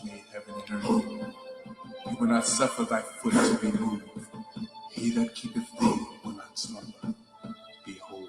made heaven and earth. He will not suffer thy foot to be moved. He that keepeth thee will not slumber. Behold.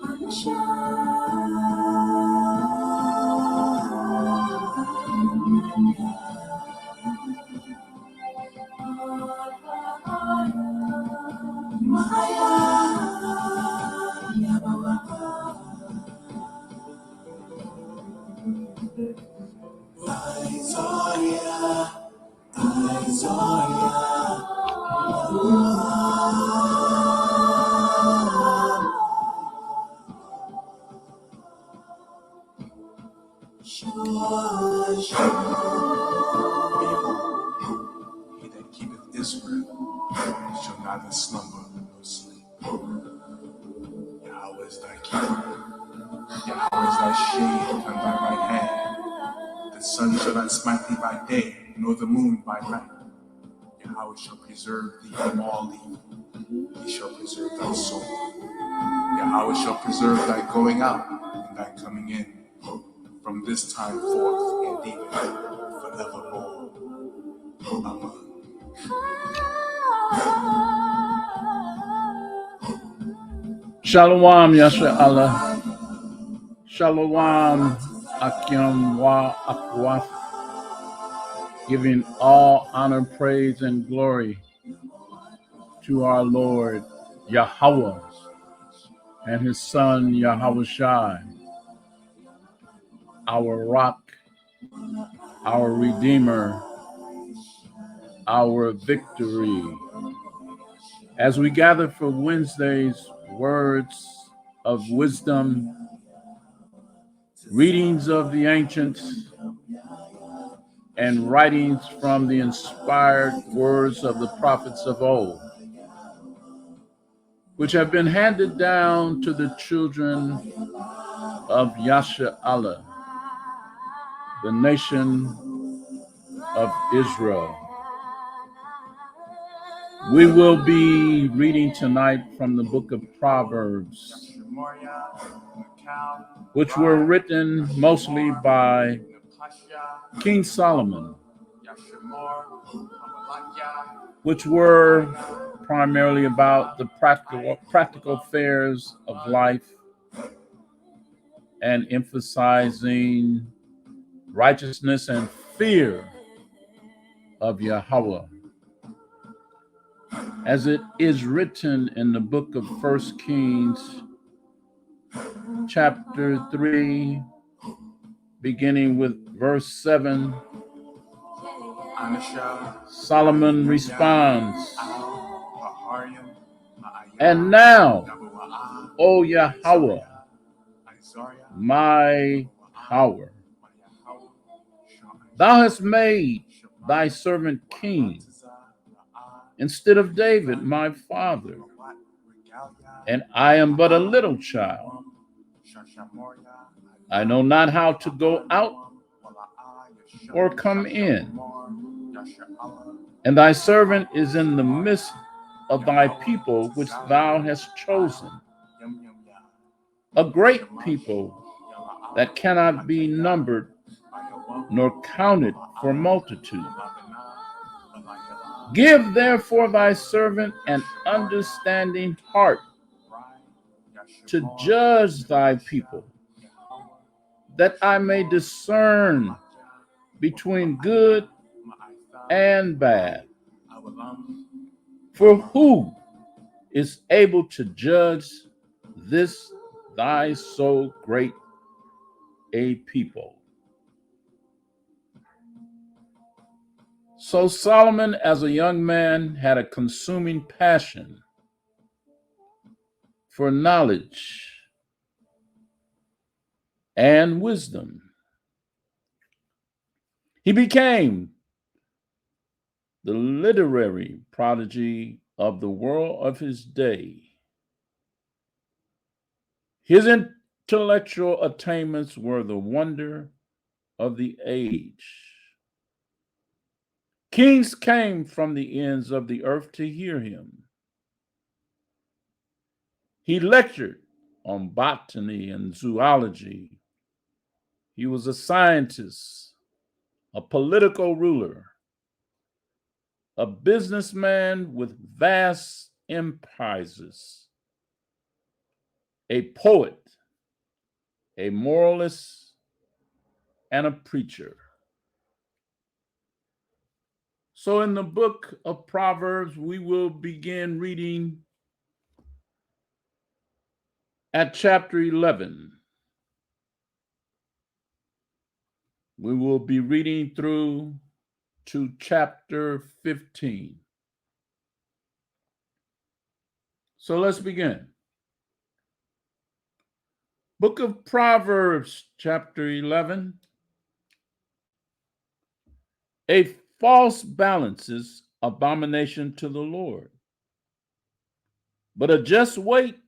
He that keepeth Israel shall neither slumber nor sleep. Yahweh is thy keeper. Yahweh is thy shade upon thy right hand. The sun shall not smite thee by day, nor the moon by night. Yahweh shall preserve thee from all evil. He shall preserve thy soul. Yahweh shall preserve thy going out and thy coming in, from this time forth and even forevermore. Amen. Shalom, Yasha Allah. Shalom, IQAhmath. Giving all honor, praise, and glory to our Lord Yahweh and his son Yahweh Shai, our rock, our redeemer, our victory. As we gather for Wednesday's words of wisdom, readings of the ancients, and writings from the inspired words of the prophets of old, which have been handed down to the children of Yasha Allah, the nation of Israel. We will be reading tonight from the book of Proverbs, which were written mostly by King Solomon, which were primarily about the practical affairs of life and emphasizing righteousness and fear of Yahweh. As it is written in the book of 1 Kings, chapter 3, beginning with verse 7, Solomon responds, "And now, O Yahweh, my power, thou hast made thy servant king instead of David, my father, and I am but a little child. I know not how to go out or come in. And thy servant is in the midst of thy people which thou hast chosen, a great people that cannot be numbered nor counted for multitude. Give therefore thy servant an understanding heart to judge thy people, that I may discern between good and bad. For who is able to judge this thy so great a people?" So Solomon, as a young man, had a consuming passion for knowledge and wisdom. He became the literary prodigy of the world of his day. His intellectual attainments were the wonder of the age. Kings came from the ends of the earth to hear him. He lectured on botany and zoology. He was a scientist, a political ruler, a businessman with vast empires, a poet, a moralist, and a preacher. So in the book of Proverbs, we will begin reading at chapter 11. We will be reading through to chapter 15. So let's begin. Book of Proverbs, chapter 11. A false balance is abomination to the Lord, but a just weight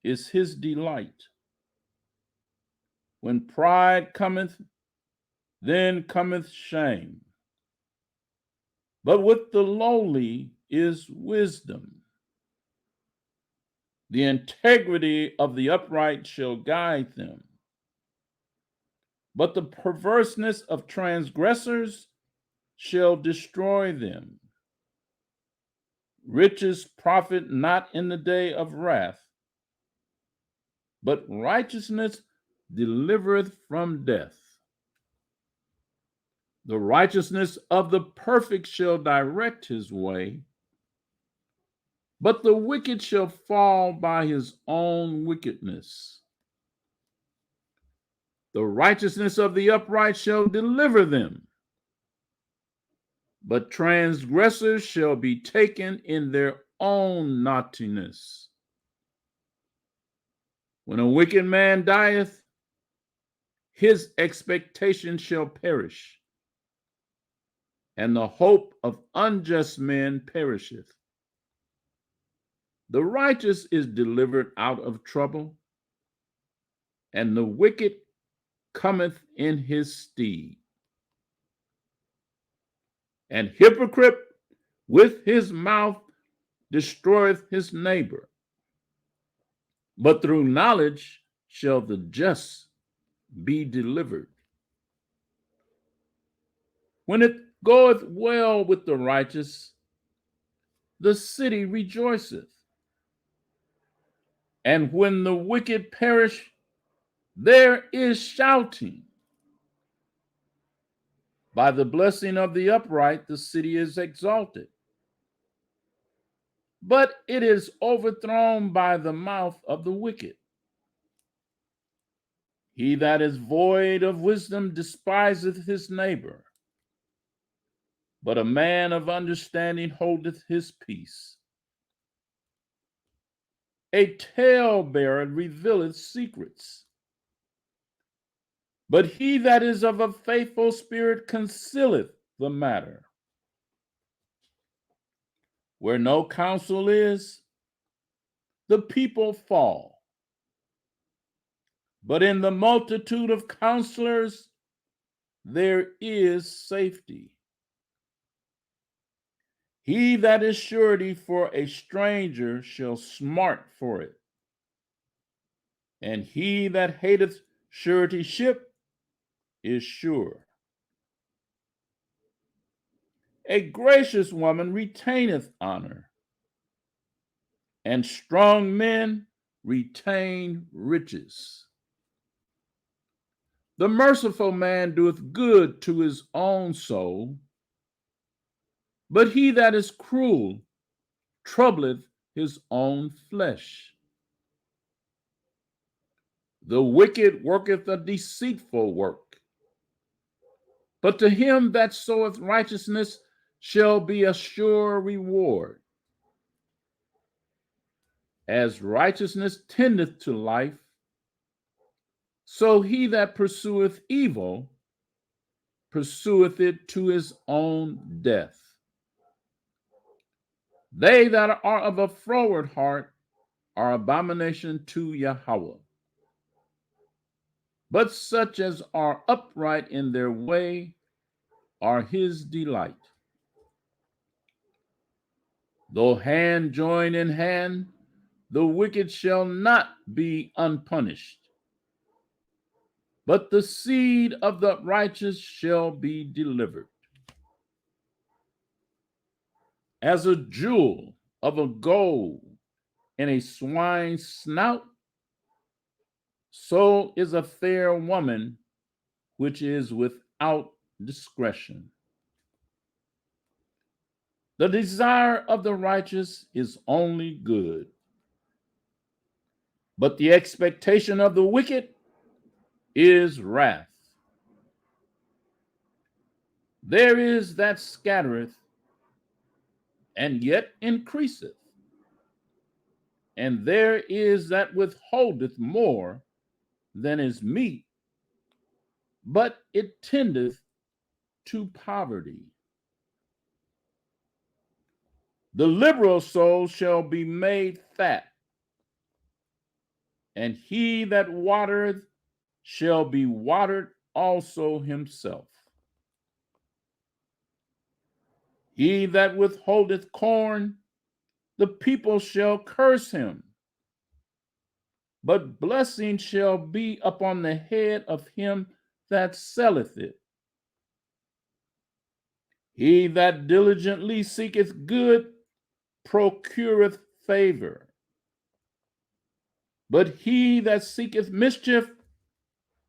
is his delight. When pride cometh, then cometh shame, but with the lowly is wisdom. The integrity of the upright shall guide them, but the perverseness of transgressors shall destroy them. Riches profit not in the day of wrath, but righteousness delivereth from death. The righteousness of the perfect shall direct his way, but the wicked shall fall by his own wickedness. The righteousness of the upright shall deliver them, but transgressors shall be taken in their own naughtiness. When a wicked man dieth, his expectation shall perish, and the hope of unjust men perisheth. The righteous is delivered out of trouble, and the wicked cometh in his stead. And hypocrite with his mouth destroyeth his neighbor, but through knowledge shall the just be delivered. When it goeth well with the righteous, the city rejoiceth. And when the wicked perish, there is shouting. By the blessing of the upright, the city is exalted, but it is overthrown by the mouth of the wicked. He that is void of wisdom despiseth his neighbor, but a man of understanding holdeth his peace. A talebearer revealeth secrets, but he that is of a faithful spirit concealeth the matter. Where no counsel is, the people fall, but in the multitude of counselors there is safety. He that is surety for a stranger shall smart for it, and he that hateth suretyship is sure. A gracious woman retaineth honor, and strong men retain riches. The merciful man doeth good to his own soul, but he that is cruel troubleth his own flesh. The wicked worketh a deceitful work, but to him that soweth righteousness shall be a sure reward. As righteousness tendeth to life, so he that pursueth evil pursueth it to his own death. They that are of a froward heart are abomination to Yahweh, but such as are upright in their way are his delight. Though hand join in hand, the wicked shall not be unpunished, but the seed of the righteous shall be delivered. As a jewel of a gold in a swine's snout, so is a fair woman which is without discretion. The desire of the righteous is only good, but the expectation of the wicked is wrath. There is that scattereth, and yet increaseth, and there is that withholdeth more than is meet, but it tendeth to poverty. The liberal soul shall be made fat, and he that watereth shall be watered also himself. He that withholdeth corn, the people shall curse him, but blessing shall be upon the head of him that selleth it. He that diligently seeketh good procureth favor, but he that seeketh mischief,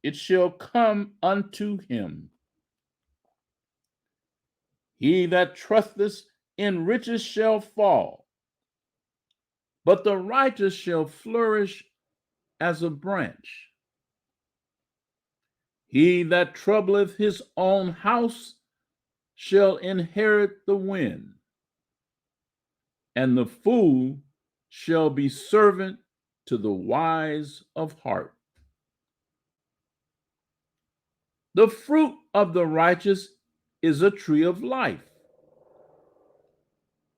it shall come unto him. He that trusteth in riches shall fall, but the righteous shall flourish as a branch. He that troubleth his own house shall inherit the wind, and the fool shall be servant to the wise of heart. The fruit of the righteous is a tree of life,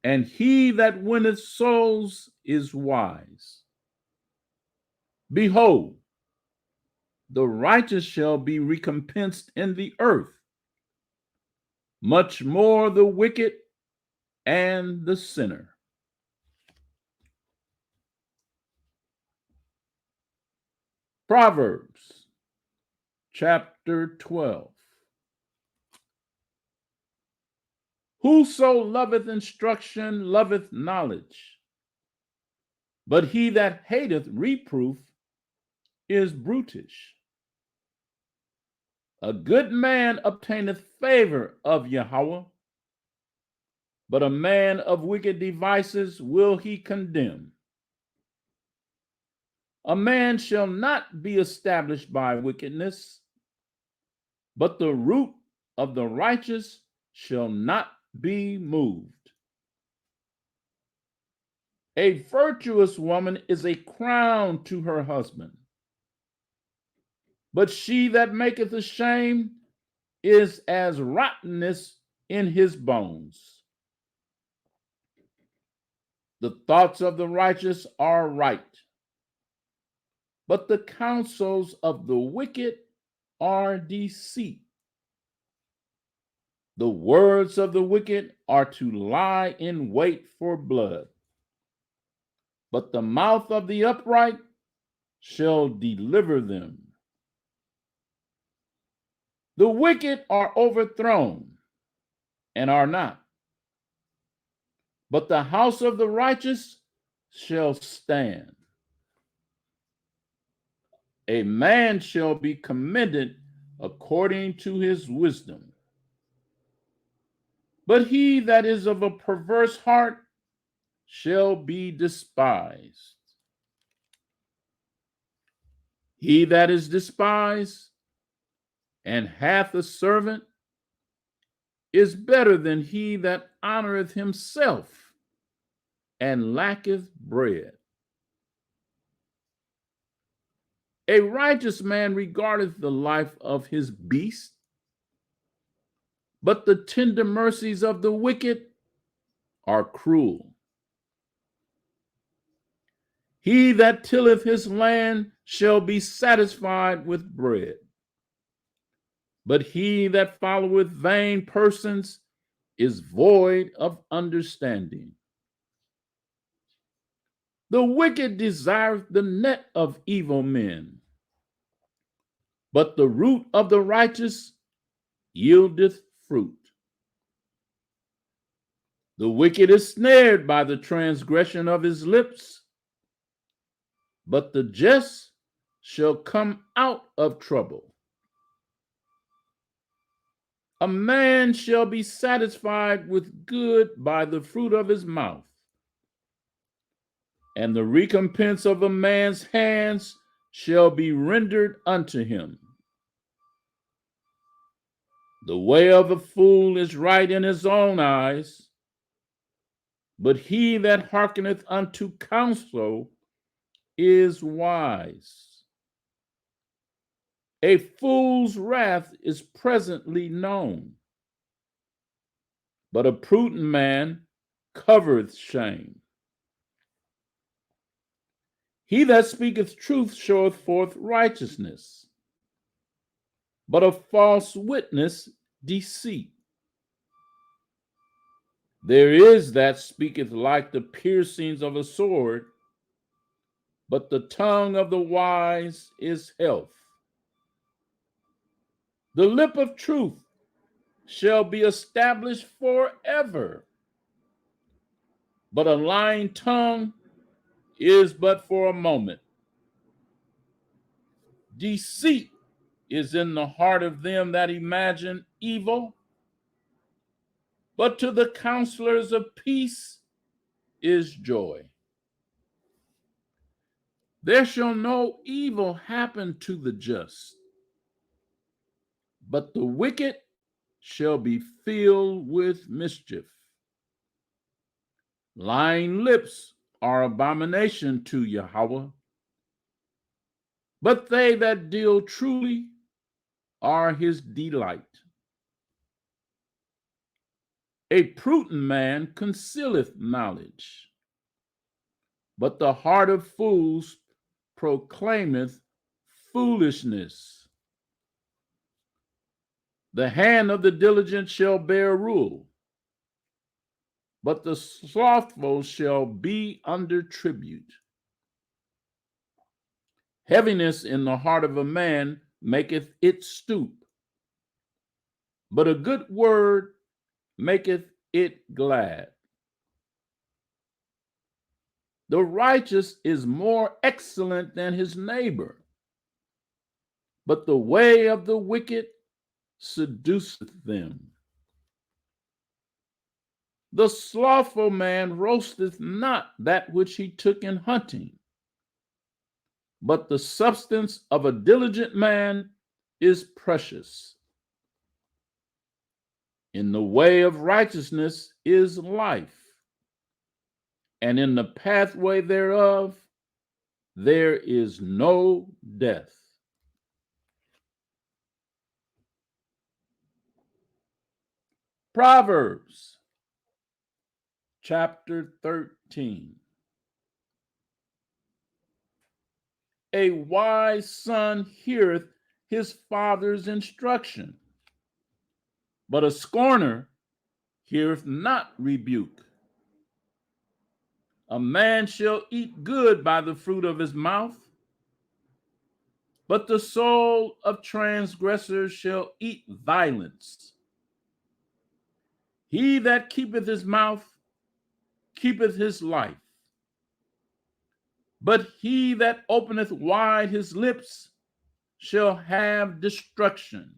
and he that winneth souls is wise. Behold, the righteous shall be recompensed in the earth, much more the wicked and the sinner. Proverbs chapter 12. Whoso loveth instruction loveth knowledge, but he that hateth reproof is brutish. A good man obtaineth favor of Yahweh, but a man of wicked devices will he condemn. A man shall not be established by wickedness, but the root of the righteous shall not be moved. A virtuous woman is a crown to her husband, but she that maketh ashamed is as rottenness in his bones. The thoughts of the righteous are right, but the counsels of the wicked are deceit. The words of the wicked are to lie in wait for blood, but the mouth of the upright shall deliver them. The wicked are overthrown and are not, but the house of the righteous shall stand. A man shall be commended according to his wisdom, but he that is of a perverse heart shall be despised. He that is despised and hath a servant is better than he that honoreth himself and lacketh bread. A righteous man regardeth the life of his beast, but the tender mercies of the wicked are cruel. He that tilleth his land shall be satisfied with bread, but he that followeth vain persons is void of understanding. The wicked desireth the net of evil men, but the root of the righteous yieldeth fruit. The wicked is snared by the transgression of his lips, but the just shall come out of trouble. A man shall be satisfied with good by the fruit of his mouth, and the recompense of a man's hands shall be rendered unto him. The way of a fool is right in his own eyes, but he that hearkeneth unto counsel is wise. A fool's wrath is presently known, but a prudent man covereth shame. He that speaketh truth showeth forth righteousness, but a false witness deceit. There is that speaketh like the piercings of a sword, but the tongue of the wise is health. The lip of truth shall be established forever, but a lying tongue is but for a moment. Deceit is in the heart of them that imagine evil, but to the counselors of peace is joy. There shall no evil happen to the just, but the wicked shall be filled with mischief. Lying lips are abomination to Yahweh, but they that deal truly are his delight. A prudent man concealeth knowledge, but the heart of fools proclaimeth foolishness. The hand of the diligent shall bear rule, but the slothful shall be under tribute. Heaviness in the heart of a man maketh it stoop, but a good word maketh it glad. The righteous is more excellent than his neighbor, but the way of the wicked seduceth them. The slothful man roasteth not that which he took in hunting, but the substance of a diligent man is precious. In the way of righteousness is life, and in the pathway thereof there is no death. Proverbs chapter 13. A wise son heareth his father's instruction, but a scorner heareth not rebuke. A man shall eat good by the fruit of his mouth, but the soul of transgressors shall eat violence. He that keepeth his mouth keepeth his life, but he that openeth wide his lips shall have destruction.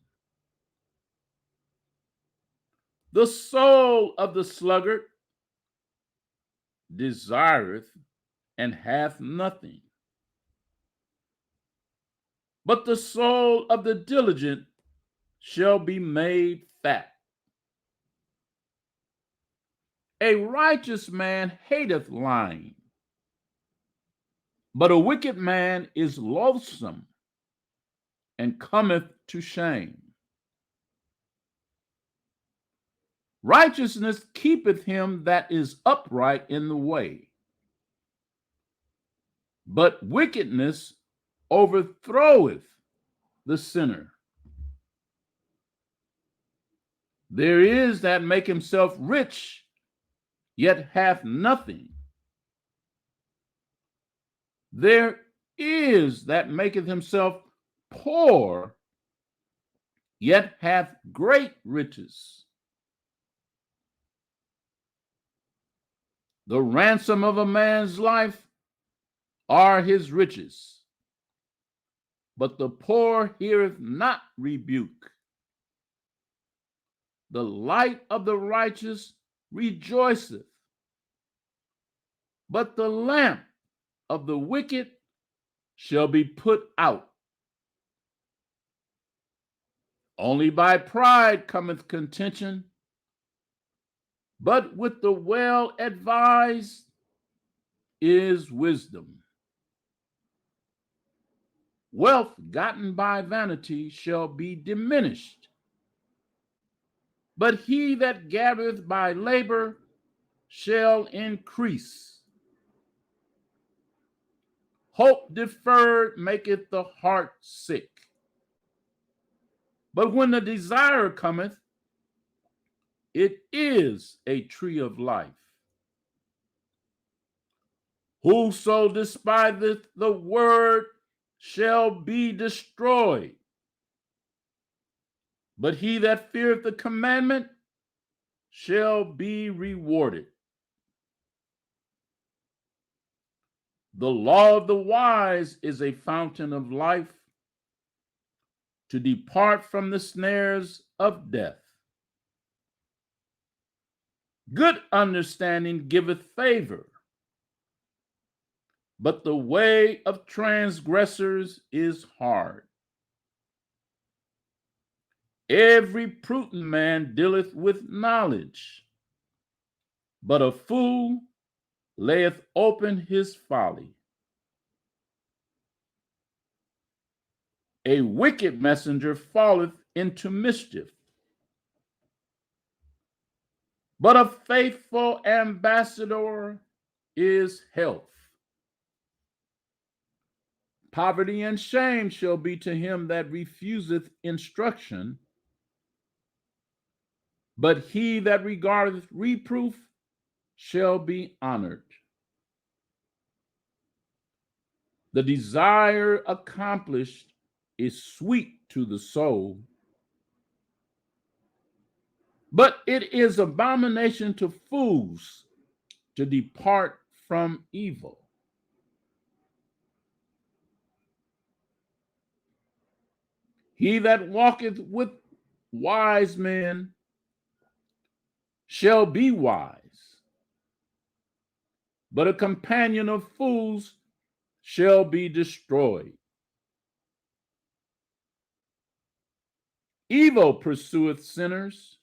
The soul of the sluggard desireth and hath nothing, but the soul of the diligent shall be made fat. A righteous man hateth lying, but a wicked man is loathsome and cometh to shame. Righteousness keepeth him that is upright in the way, but wickedness overthroweth the sinner. There is that make himself rich, yet hath nothing. There is that maketh himself poor, yet hath great riches. The ransom of a man's life are his riches, but the poor heareth not rebuke. The light of the righteous rejoiceth, but the lamp of the wicked shall be put out. Only by pride cometh contention, but with the well advised is wisdom. Wealth gotten by vanity shall be diminished, but he that gathereth by labor shall increase. Hope deferred maketh the heart sick, but when the desire cometh, it is a tree of life. Whoso despiseth the word shall be destroyed, but he that feareth the commandment shall be rewarded. The law of the wise is a fountain of life, to depart from the snares of death. Good understanding giveth favor, but the way of transgressors is hard. Every prudent man dealeth with knowledge, but a fool layeth open his folly. A wicked messenger falleth into mischief, but a faithful ambassador is health. Poverty and shame shall be to him that refuseth instruction, but he that regardeth reproof shall be honored. The desire accomplished is sweet to the soul, but it is abomination to fools to depart from evil. He that walketh with wise men shall be wise, but a companion of fools shall be destroyed. Evil pursueth sinners,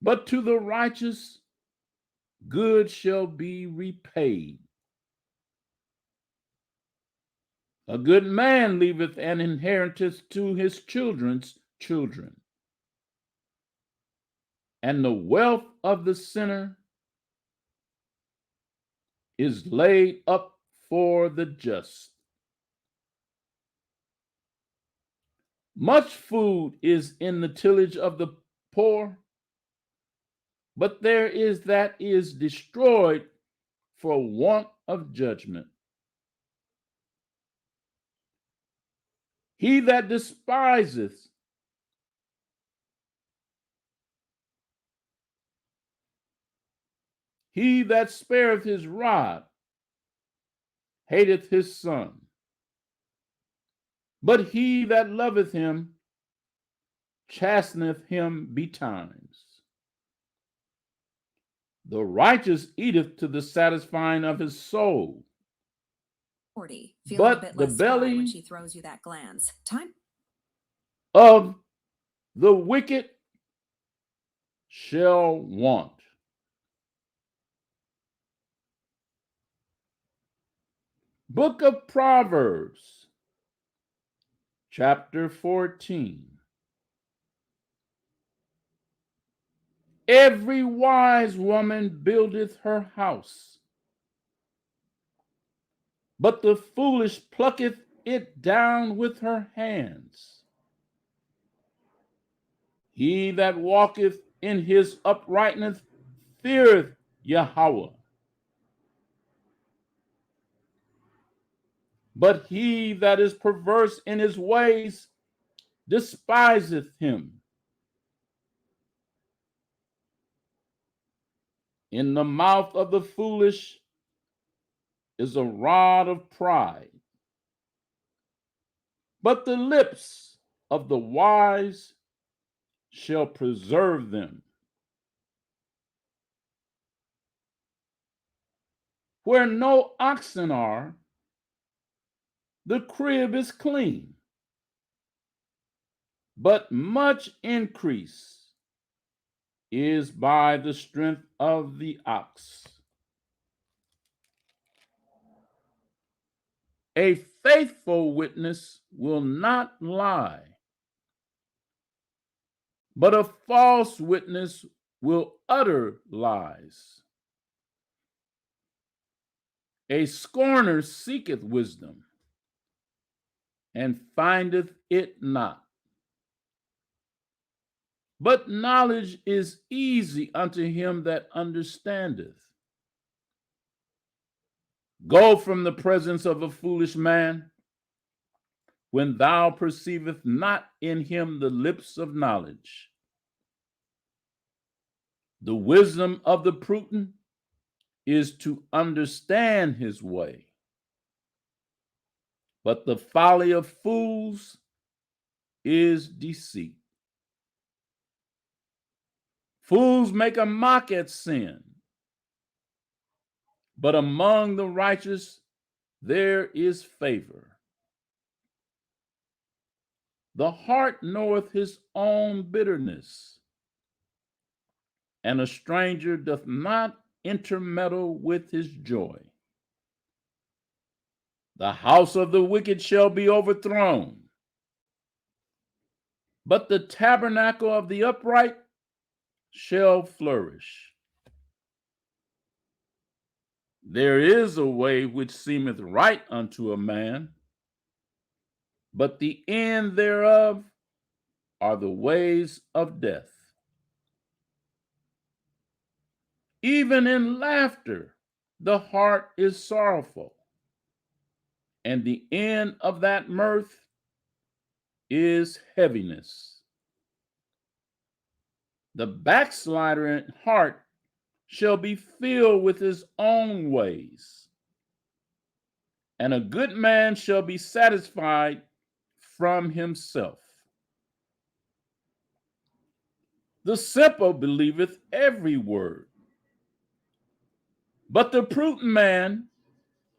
but to the righteous good shall be repaid. A good man leaveth an inheritance to his children's children, and the wealth of the sinner is laid up for the just. Much food is in the tillage of the poor, but there is that is destroyed for want of judgment. He that despiseth he that spareth his rod hateth his son, but he that loveth him chasteneth him betimes. The righteous eateth to the satisfying of his soul, 40. Feel but a bit the less shy when belly she throws you that glance. Time. of the wicked shall want. Book of Proverbs, chapter 14. Every wise woman buildeth her house, but the foolish plucketh it down with her hands. He that walketh in his uprightness feareth Yahweh, but he that is perverse in his ways despiseth him. In the mouth of the foolish is a rod of pride, but the lips of the wise shall preserve them. Where no oxen are, the crib is clean, but much increase is by the strength of the ox. A faithful witness will not lie, but a false witness will utter lies. A scorner seeketh wisdom, and findeth it not. But knowledge is easy unto him that understandeth. Go from the presence of a foolish man, when thou perceivest not in him the lips of knowledge. The wisdom of the prudent is to understand his way, but the folly of fools is deceit. Fools make a mock at sin, but among the righteous there is favor. The heart knoweth his own bitterness, and a stranger doth not intermeddle with his joy. The house of the wicked shall be overthrown, but the tabernacle of the upright shall flourish. There is a way which seemeth right unto a man, but the end thereof are the ways of death. Even in laughter the heart is sorrowful, and the end of that mirth is heaviness. The backslider in heart shall be filled with his own ways, and a good man shall be satisfied from himself. The simple believeth every word, but the prudent man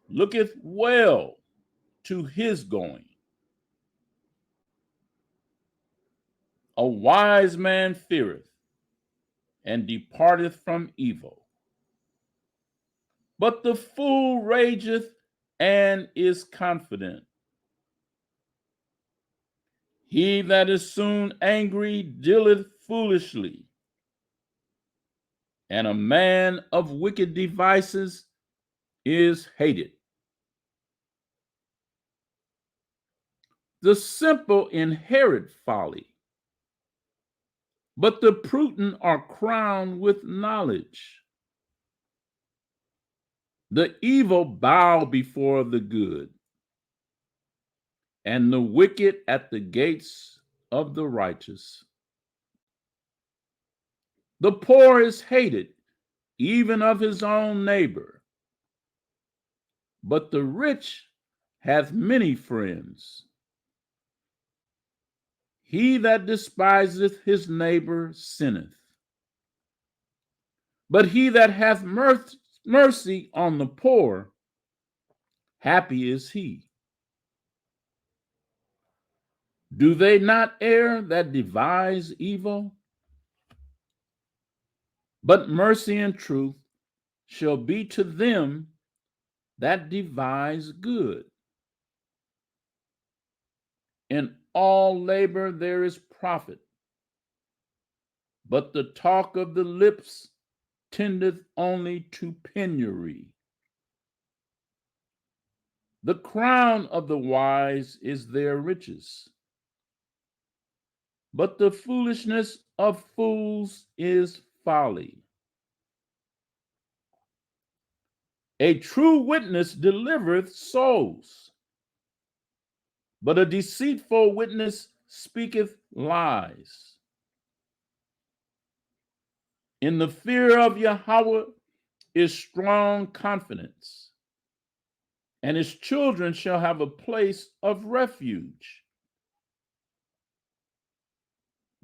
looketh well to his going. A wise man feareth and departeth from evil, but the fool rageth and is confident. He that is soon angry dealeth foolishly, and a man of wicked devices is hated. The simple inherit folly, but the prudent are crowned with knowledge. The evil bow before the good, and the wicked at the gates of the righteous. The poor is hated, even of his own neighbor, but the rich hath many friends. He that despiseth his neighbor sinneth, but he that hath mercy on the poor, happy is he. Do they not err that devise evil? But mercy and truth shall be to them that devise good. In all labor there is profit, but the talk of the lips tendeth only to penury. The crown of the wise is their riches, but the foolishness of fools is folly. A true witness delivereth souls, but a deceitful witness speaketh lies. In the fear of Yahweh is strong confidence, and his children shall have a place of refuge.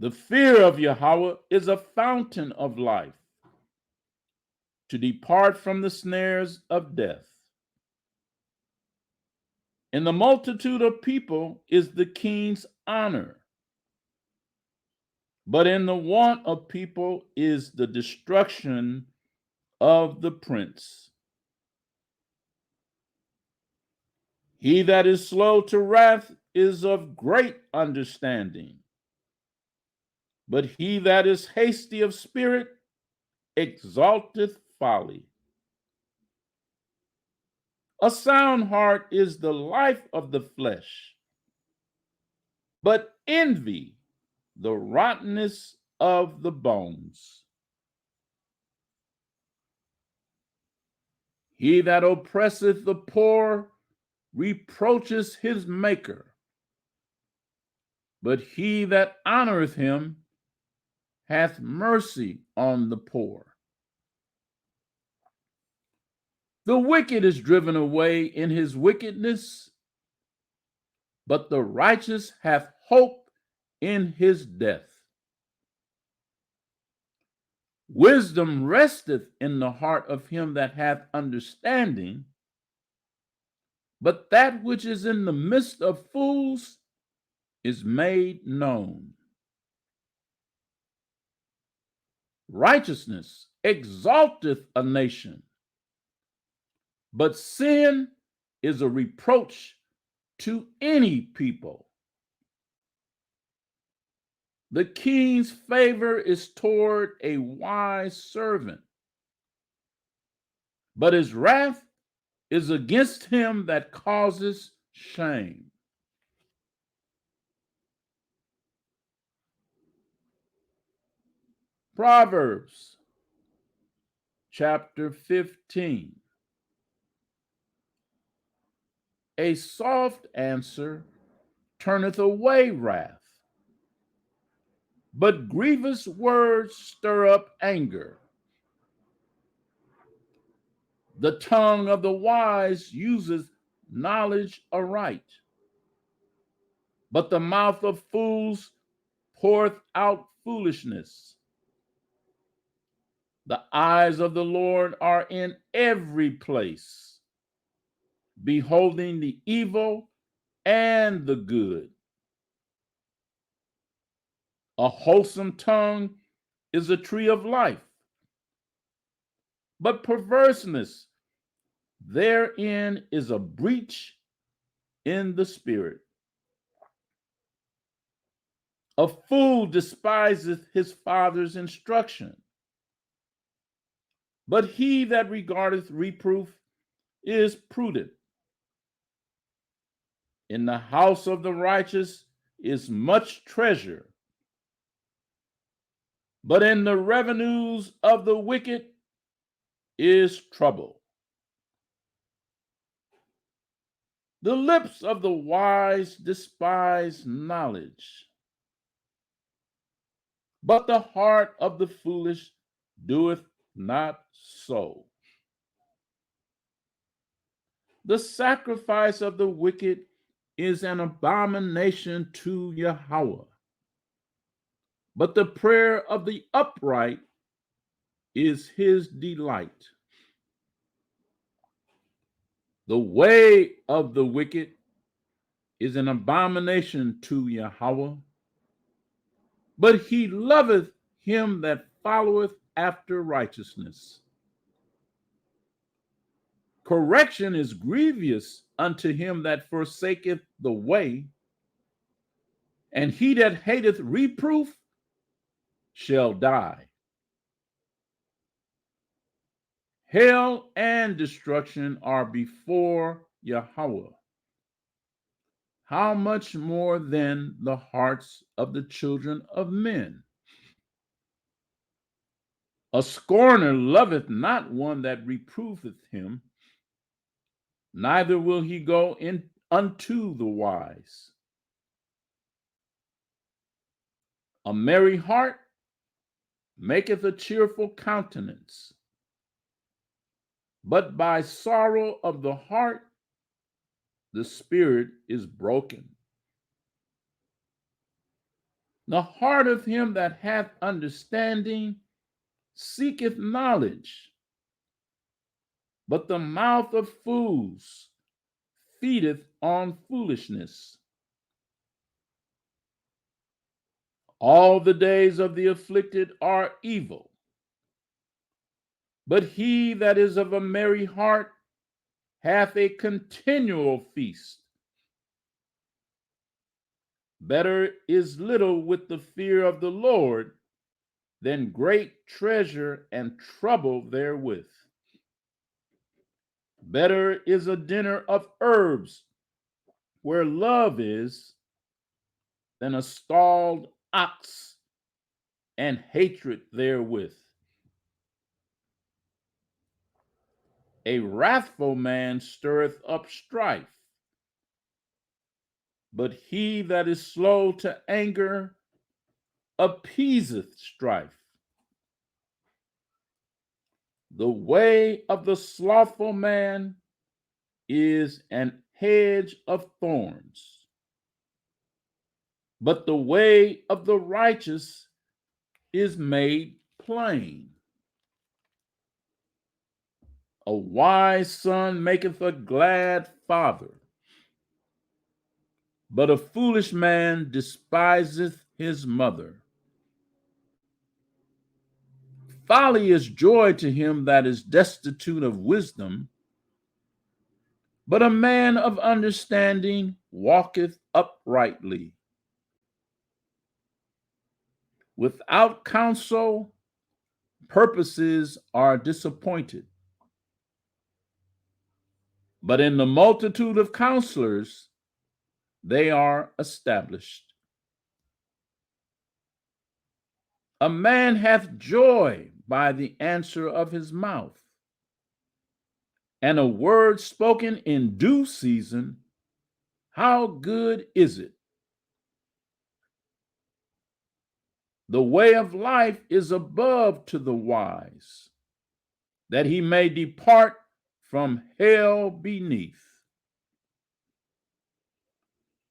The fear of Yahweh is a fountain of life, to depart from the snares of death. In the multitude of people is the king's honor, but in the want of people is the destruction of the prince. He that is slow to wrath is of great understanding, but he that is hasty of spirit exalteth folly. A sound heart is the life of the flesh, but envy the rottenness of the bones. He that oppresseth the poor reproaches his maker, but he that honoreth him hath mercy on the poor. The wicked is driven away in his wickedness, but the righteous hath hope in his death. Wisdom resteth in the heart of him that hath understanding, but that which is in the midst of fools is made known. Righteousness exalteth a nation, but sin is a reproach to any people. The king's favor is toward a wise servant, but his wrath is against him that causes shame. Proverbs chapter 15. A soft answer turneth away wrath, but grievous words stir up anger. The tongue of the wise useth knowledge aright, but the mouth of fools poureth out foolishness. The eyes of the Lord are in every place, beholding the evil and the good. A wholesome tongue is a tree of life, but perverseness therein is a breach in the spirit. A fool despiseth his father's instruction, but he that regardeth reproof is prudent. In the house of the righteous is much treasure, but in the revenues of the wicked is trouble. The lips of the wise despise knowledge, but the heart of the foolish doeth not so. The sacrifice of the wicked is an abomination to Yahweh, but the prayer of the upright is his delight. The way of the wicked is an abomination to Yahweh, but he loveth him that followeth after righteousness. Correction is grievous unto him that forsaketh the way, and he that hateth reproof shall die. Hell and destruction are before Yahweh. How much more than the hearts of the children of men? A scorner loveth not one that reproveth him, neither will he go in unto the wise. A merry heart maketh a cheerful countenance, but by sorrow of the heart the spirit is broken. The heart of him that hath understanding seeketh knowledge, but the mouth of fools feedeth on foolishness. All the days of the afflicted are evil, but he that is of a merry heart hath a continual feast. Better is little with the fear of the Lord than great treasure and trouble therewith. Better is a dinner of herbs where love is than a stalled ox and hatred therewith. A wrathful man stirreth up strife, but he that is slow to anger appeaseth strife. The way of the slothful man is an hedge of thorns, but the way of the righteous is made plain. A wise son maketh a glad father, but a foolish man despiseth his mother. Folly is joy to him that is destitute of wisdom, but a man of understanding walketh uprightly. Without counsel, purposes are disappointed, but in the multitude of counselors, they are established. A man hath joy by the answer of his mouth, and a word spoken in due season, how good is it? The way of life is above to the wise, that he may depart from hell beneath.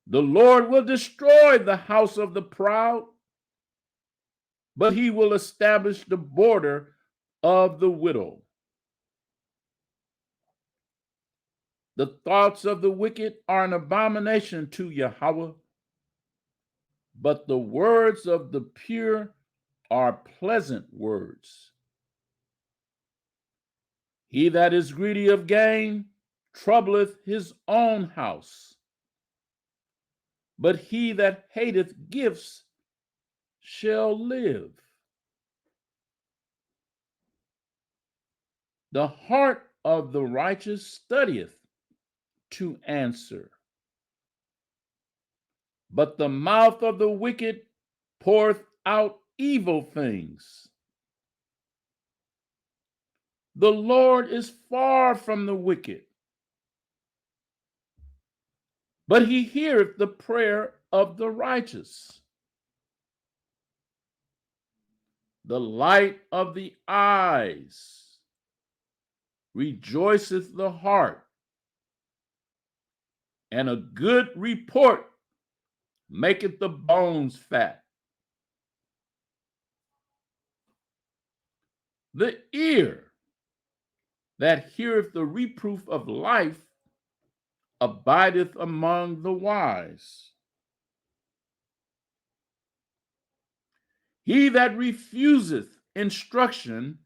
The Lord will destroy the house of the proud, but he will establish the border of the widow. The thoughts of the wicked are an abomination to Yahweh, but the words of the pure are pleasant words. He that is greedy of gain troubleth his own house, but he that hateth gifts shall live. The heart of the righteous studieth to answer, but the mouth of the wicked poureth out evil things. The Lord is far from the wicked, but he heareth the prayer of the righteous. The light of the eyes rejoiceth the heart, and a good report maketh the bones fat. The ear that heareth the reproof of life abideth among the wise. He that refuseth instruction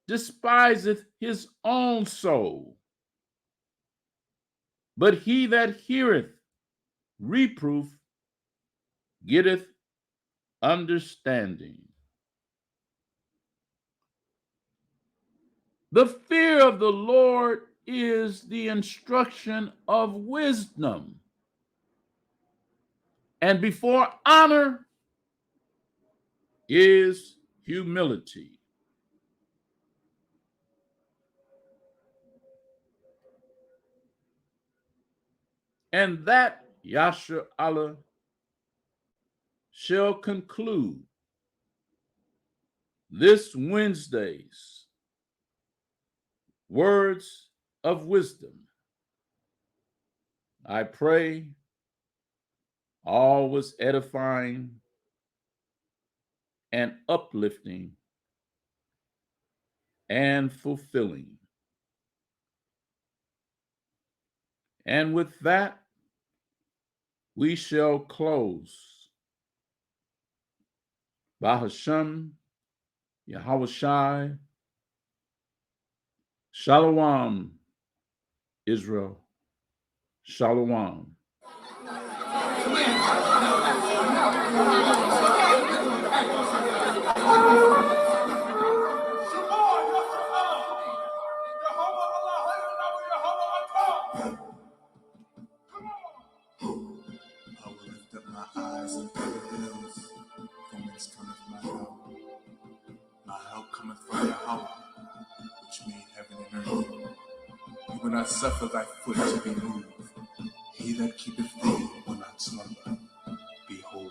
despiseth his own soul, but he that heareth reproof getteth understanding. The fear of the Lord is the instruction of wisdom, and before honor is humility. And that, Yasha Allah, shall conclude this Wednesday's Words of Wisdom. I pray all was edifying and uplifting and fulfilling. And with that, we shall close. Bahasham, Yahushai, Shalom, Israel, Shalom. Unto the hills, from whence cometh my help. My help cometh from Yahweh, which made heaven and earth. He will not suffer thy foot to be moved. He that keepeth thee will not slumber. Behold,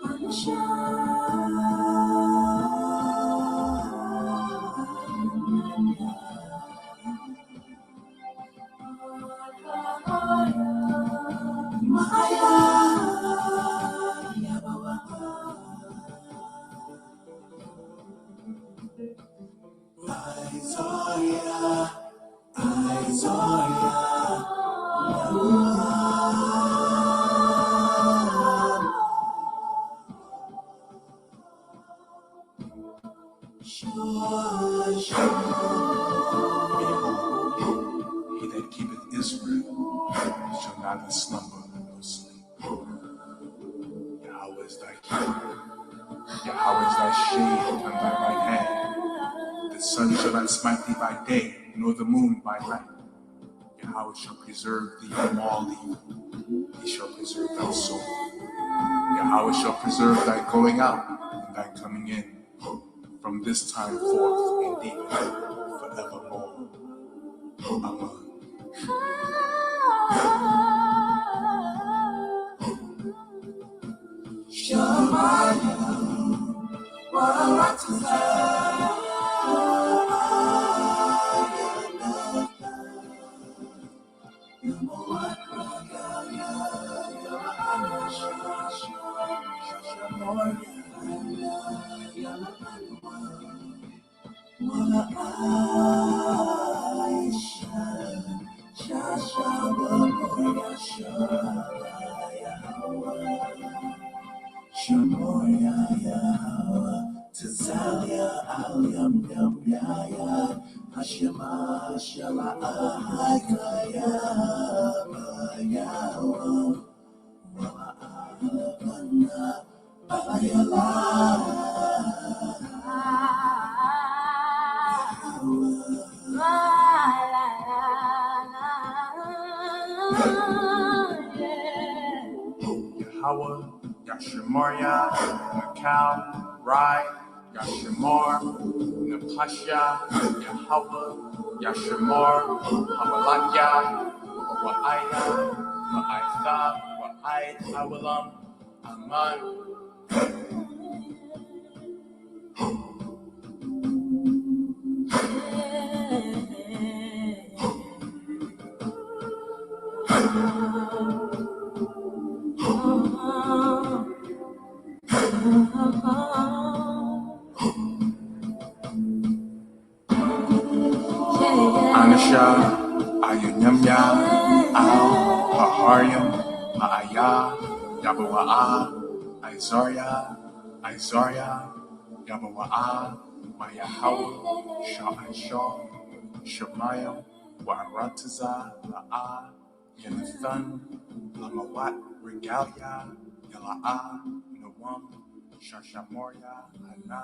he that keepeth Israel shall neither slumber nor sleep. Yahweh is thy keeper. Yahweh is thy shade upon thy right hand. The sun shall not smite thee by day, nor the moon by night. Yahweh shall preserve thee from all evil. He shall preserve thy soul. Yahweh shall preserve thy going out and thy coming in, from this time forth and even forevermore. Amen. Yahweh, Yashamoria, Makal, Rai, Yashamor, Napasha, Yahweh, Yashamor, Hamalakya, Wa'aya, Ma'aitha, Wa'ai, Awalam, Aman. Anasha, Ayunyamya, Al, Paharyam, Ma'aya, Yabawa'a, Izaria, Yabawa'a, Mayahawa, Sha'aisha, Shemayam, Warataza, La'a, Yanathan, Lamawat, Regalia, Yala'a, Nawam, Shashamoria, Hana,